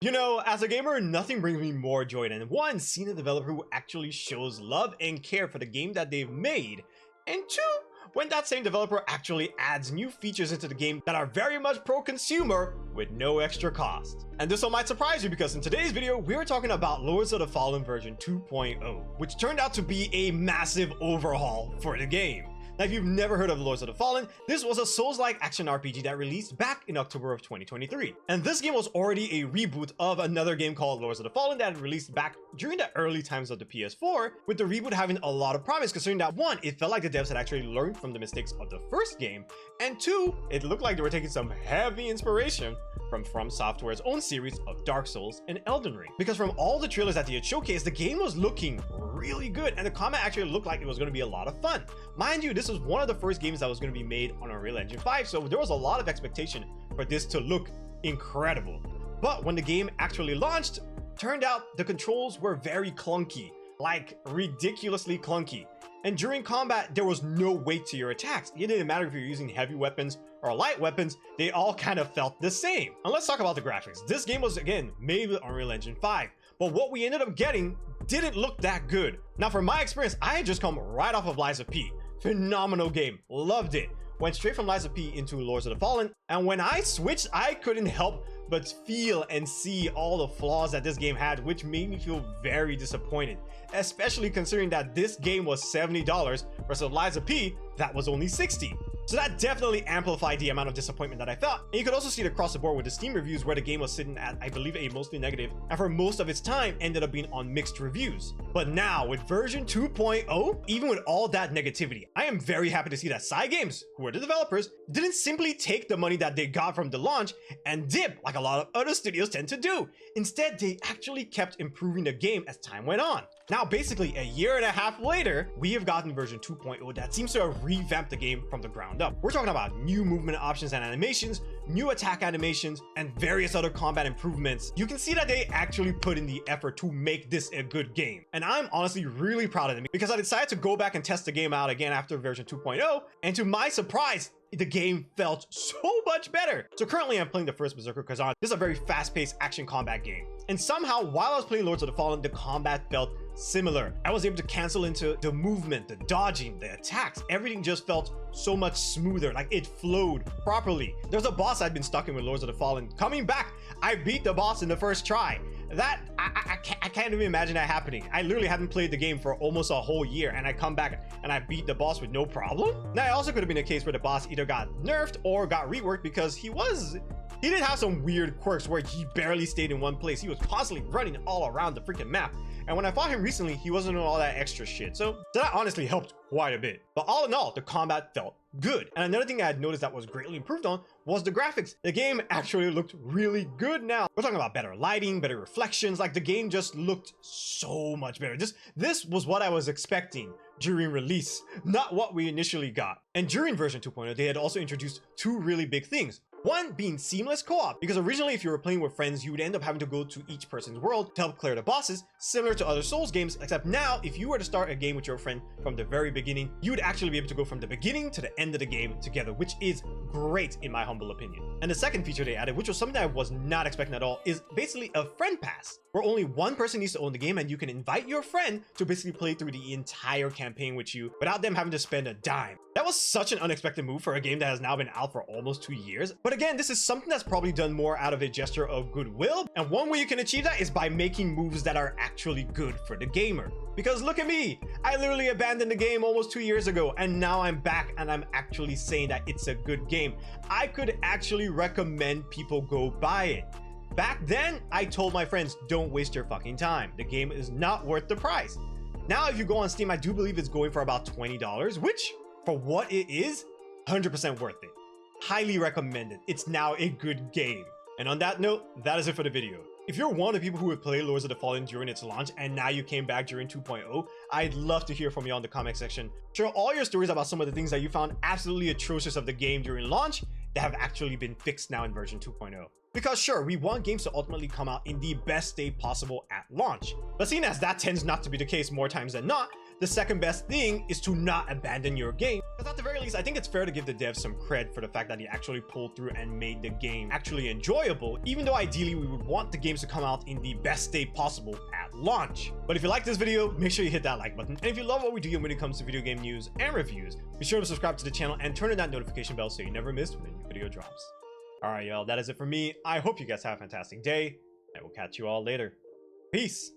You know, as a gamer, nothing brings me more joy than one, seeing a developer who actually shows love and care for the game that they've made, and two, when that same developer actually adds new features into the game that are very much pro-consumer with no extra cost. And this one might surprise you because in today's video, we're talking about Lords of the Fallen version 2.0, which turned out to be a massive overhaul for the game. Now, if you've never heard of Lords of the Fallen, this was a Souls-like action RPG that released back in October of 2023. And this game was already a reboot of another game called Lords of the Fallen that had released back during the early times of the PS4, with the reboot having a lot of promise considering that one, it felt like the devs had actually learned from the mistakes of the first game, and two, it looked like they were taking some heavy inspiration from Software's own series of Dark Souls and Elden Ring. Because from all the trailers that they had showcased, the game was looking really good and the combat actually looked like it was going to be a lot of fun. Mind you, this was one of the first games that was going to be made on Unreal Engine 5, so there was a lot of expectation for this to look incredible. But when the game actually launched, turned out the controls were very clunky, like ridiculously clunky. And during combat, there was no weight to your attacks. It didn't matter if you're using heavy weapons or light weapons, they all kind of felt the same. And let's talk about the graphics. This game was, again, made with Unreal Engine 5, but what we ended up getting didn't look that good. Now, from my experience, I had just come right off of Lies of P. Phenomenal game, loved it. Went straight from Lies of P into Lords of the Fallen, and when I switched, I couldn't help but feel and see all the flaws that this game had, which made me feel very disappointed, especially considering that this game was $70 versus Lies of P that was only $60. So that definitely amplified the amount of disappointment that I felt. And you could also see it across the board with the Steam reviews where the game was sitting at, I believe, a mostly negative, and for most of its time ended up being on mixed reviews. But now with version 2.0, even with all that negativity, I am very happy to see that Cygames, who are the developers, didn't simply take the money that they got from the launch and dip like a lot of other studios tend to do. Instead, they actually kept improving the game as time went on. Now, basically a year and a half later, we have gotten version 2.0 that seems to have revamped the game from the ground up. We're talking about new movement options and animations, new attack animations, and various other combat improvements. You can see that they actually put in the effort to make this a good game. And I'm honestly really proud of them because I decided to go back and test the game out again after version 2.0, and to my surprise, the game felt so much better. So currently I'm playing the first Berserker Kazan. This is a very fast-paced action combat game. And somehow, while I was playing Lords of the Fallen, the combat felt similar. I was able to cancel into the movement, the dodging, the attacks. Everything just felt so much smoother, like it flowed properly. There's a boss I'd been stuck in with Lords of the Fallen. Coming back, I beat the boss in the first try. That, I can't even imagine that happening. I literally hadn't played the game for almost a whole year and I come back and I beat the boss with no problem. Now, it also could have been a case where the boss either got nerfed or got reworked because he did have some weird quirks where he barely stayed in one place. He was constantly running all around the freaking map. And when I fought him recently, he wasn't doing all that extra shit. So that honestly helped quite a bit. But all in all, the combat felt good. And another thing I had noticed that was greatly improved on was the graphics. The game actually looked really good now. We're talking about better lighting, better reflections. Like the game just looked so much better. This was what I was expecting during release, not what we initially got. And during version 2.0, they had also introduced two really big things. One being seamless co-op, because originally if you were playing with friends, you would end up having to go to each person's world to help clear the bosses, similar to other Souls games, except now if you were to start a game with your friend from the very beginning, you would actually be able to go from the beginning to the end of the game together, which is great in my humble opinion. And the second feature they added, which was something I was not expecting at all, is basically a friend pass, where only one person needs to own the game and you can invite your friend to basically play through the entire campaign with you without them having to spend a dime. That was such an unexpected move for a game that has now been out for almost 2 years. But again, this is something that's probably done more out of a gesture of goodwill. And one way you can achieve that is by making moves that are actually good for the gamer. Because look at me, I literally abandoned the game almost 2 years ago and now I'm back and I'm actually saying that it's a good game. I could actually recommend people go buy it. Back then, I told my friends, don't waste your fucking time. The game is not worth the price. Now, if you go on Steam, I do believe it's going for about $20, which for what it is, 100% worth it. Highly recommended. It's now a good game. And on that note, that is it for the video. If you're one of the people who have played Lords of the Fallen during its launch and now you came back during 2.0, I'd love to hear from you on the comment section. Share all your stories about some of the things that you found absolutely atrocious of the game during launch that have actually been fixed now in version 2.0. Because sure, we want games to ultimately come out in the best state possible at launch. But seeing as that tends not to be the case more times than not, the second best thing is to not abandon your game. Because at the very least, I think it's fair to give the devs some credit for the fact that they actually pulled through and made the game actually enjoyable, even though ideally we would want the games to come out in the best state possible at launch. But if you like this video, make sure you hit that like button. And if you love what we do when it comes to video game news and reviews, be sure to subscribe to the channel and turn on that notification bell so you never miss when a new video drops. Alright y'all, that is it for me. I hope you guys have a fantastic day, and we'll catch you all later. Peace!